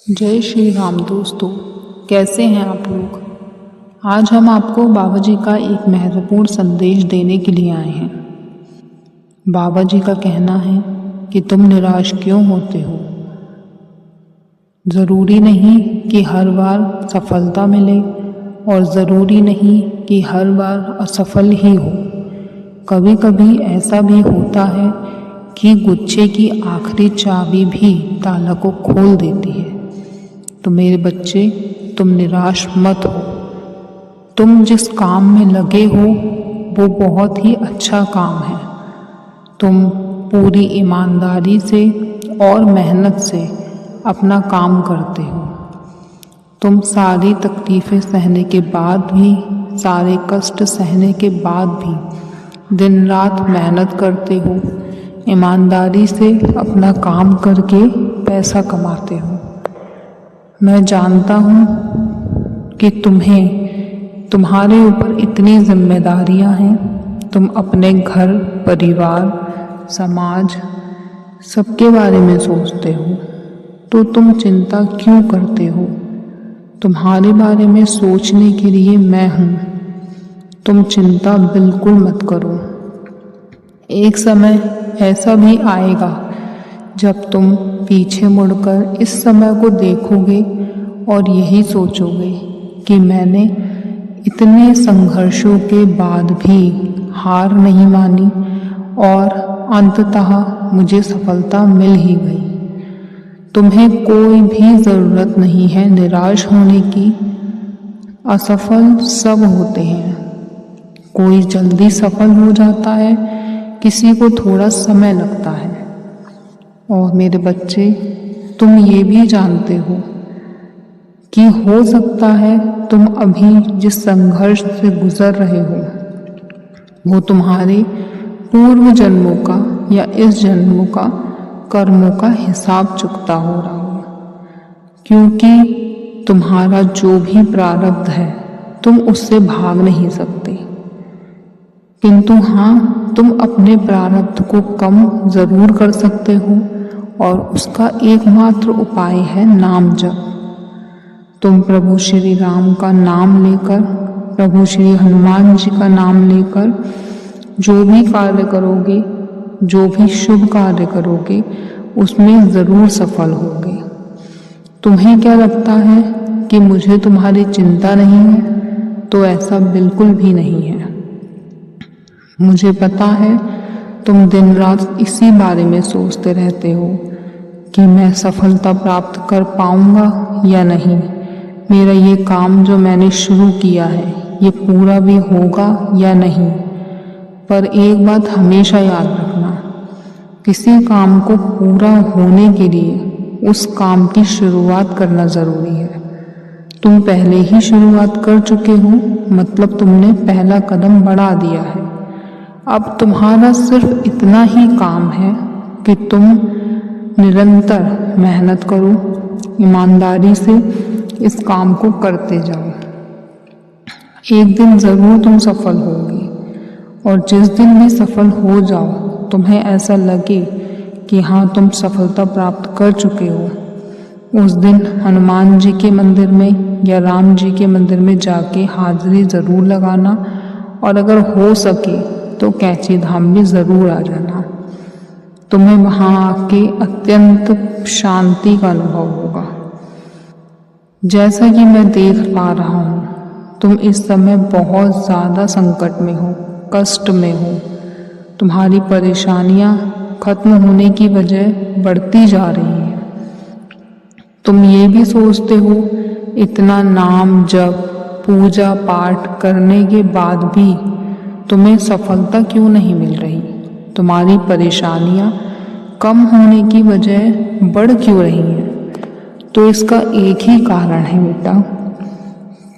जय श्री राम दोस्तों, कैसे हैं आप लोग। आज हम आपको बाबा जी का एक महत्वपूर्ण संदेश देने के लिए आए हैं। बाबा जी का कहना है कि तुम निराश क्यों होते हो। ज़रूरी नहीं कि हर बार सफलता मिले और ज़रूरी नहीं कि हर बार असफल ही हो। कभी कभी ऐसा भी होता है कि गुच्छे की आखिरी चाबी भी ताला को खोल देती है। तो मेरे बच्चे, तुम निराश मत हो। तुम जिस काम में लगे हो वो बहुत ही अच्छा काम है। तुम पूरी ईमानदारी से और मेहनत से अपना काम करते हो। तुम सारी तकलीफ़ें सहने के बाद भी, सारे कष्ट सहने के बाद भी दिन रात मेहनत करते हो। ईमानदारी से अपना काम करके पैसा कमाते हो। मैं जानता हूँ कि तुम्हारे ऊपर इतनी जिम्मेदारियाँ हैं। तुम अपने घर, परिवार, समाज, सबके बारे में सोचते हो। तो तुम चिंता क्यों करते हो। तुम्हारे बारे में सोचने के लिए मैं हूँ। तुम चिंता बिल्कुल मत करो। एक समय ऐसा भी आएगा जब तुम पीछे मुड़कर इस समय को देखोगे और यही सोचोगे कि मैंने इतने संघर्षों के बाद भी हार नहीं मानी और अंततः मुझे सफलता मिल ही गई। तुम्हें कोई भी ज़रूरत नहीं है निराश होने की। असफल सब होते हैं। कोई जल्दी सफल हो जाता है, किसी को थोड़ा समय लगता है। और मेरे बच्चे, तुम ये भी जानते हो कि हो सकता है तुम अभी जिस संघर्ष से गुजर रहे हो वो तुम्हारे पूर्व जन्मों का या इस जन्मों का कर्मों का हिसाब चुकता हो रहा हो। क्योंकि तुम्हारा जो भी प्रारब्ध है तुम उससे भाग नहीं सकते। किंतु हाँ, तुम अपने प्रारब्ध को कम जरूर कर सकते हो और उसका एकमात्र उपाय है नाम जप। तुम प्रभु श्री राम का नाम लेकर, प्रभु श्री हनुमान जी का नाम लेकर जो भी कार्य करोगे, जो भी शुभ कार्य करोगे, उसमें ज़रूर सफल होगे। तुम्हें क्या लगता है कि मुझे तुम्हारी चिंता नहीं है? तो ऐसा बिल्कुल भी नहीं है। मुझे पता है तुम दिन रात इसी बारे में सोचते रहते हो कि मैं सफलता प्राप्त कर पाऊंगा या नहीं। मेरा ये काम जो मैंने शुरू किया है ये पूरा भी होगा या नहीं। पर एक बात हमेशा याद रखना, किसी काम को पूरा होने के लिए उस काम की शुरुआत करना ज़रूरी है। तुम पहले ही शुरुआत कर चुके हो, मतलब तुमने पहला कदम बढ़ा दिया है। अब तुम्हारा सिर्फ इतना ही काम है कि तुम निरंतर मेहनत करो, ईमानदारी से इस काम को करते जाओ। एक दिन ज़रूर तुम सफल होगे और जिस दिन भी सफल हो जाओ, तुम्हें ऐसा लगे कि हाँ तुम सफलता प्राप्त कर चुके हो, उस दिन हनुमान जी के मंदिर में या राम जी के मंदिर में जाके हाजिरी ज़रूर लगाना और अगर हो सके तो कैंची धाम भी ज़रूर आ जाना। तुम्हें वहाँ आके अत्यंत शांति का अनुभव होगा। जैसा कि मैं देख पा रहा हूँ, तुम इस समय बहुत ज़्यादा संकट में हो, कष्ट में हो। तुम्हारी परेशानियाँ खत्म होने की बजाय बढ़ती जा रही हैं। तुम ये भी सोचते हो इतना नाम जप, पूजा पाठ करने के बाद भी तुम्हें सफलता क्यों नहीं मिल रही। तुम्हारी परेशानियाँ कम होने की बजाय बढ़ क्यों रही हैं। तो इसका एक ही कारण है बेटा,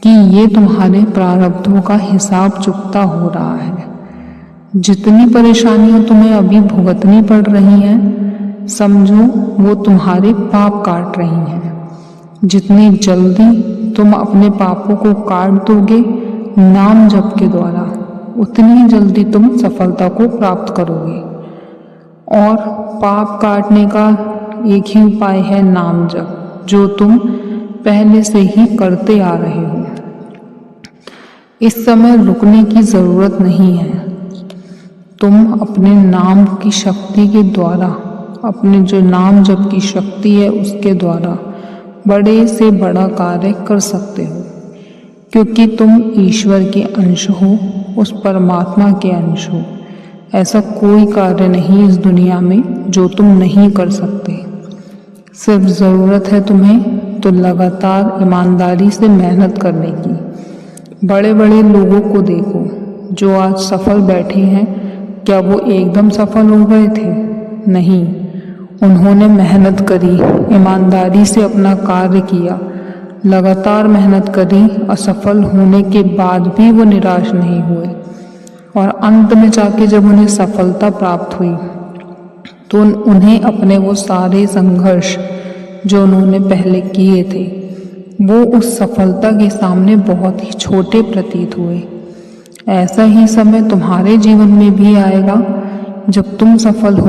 कि ये तुम्हारे प्रारब्धों का हिसाब चुकता हो रहा है। जितनी परेशानियाँ तुम्हें अभी भुगतनी पड़ रही हैं, समझो वो तुम्हारे पाप काट रही हैं। जितनी जल्दी तुम अपने पापों को काट दोगे नाम जप के द्वारा, उतनी जल्दी तुम सफलता को प्राप्त करोगे। और पाप काटने का एक ही उपाय है नाम जप, जो तुम पहले से ही करते आ रहे हो। इस समय रुकने की जरूरत नहीं है। तुम अपने नाम की शक्ति के द्वारा, अपने जो नाम जप की शक्ति है उसके द्वारा बड़े से बड़ा कार्य कर सकते हो, क्योंकि तुम ईश्वर के अंश हो, उस परमात्मा के अंश हो। ऐसा कोई कार्य नहीं इस दुनिया में जो तुम नहीं कर सकते। सिर्फ ज़रूरत है तुम्हें तो लगातार ईमानदारी से मेहनत करने की। बड़े बड़े लोगों को देखो जो आज सफल बैठे हैं, क्या वो एकदम सफल हो गए थे? नहीं, उन्होंने मेहनत करी, ईमानदारी से अपना कार्य किया, लगातार मेहनत करी। असफल होने के बाद भी वो निराश नहीं हुए और अंत में जाके जब उन्हें सफलता प्राप्त हुई तो उन्हें अपने वो सारे संघर्ष जो उन्होंने पहले किए थे वो उस सफलता के सामने बहुत ही छोटे प्रतीत हुए। ऐसा ही समय तुम्हारे जीवन में भी आएगा जब तुम सफल हो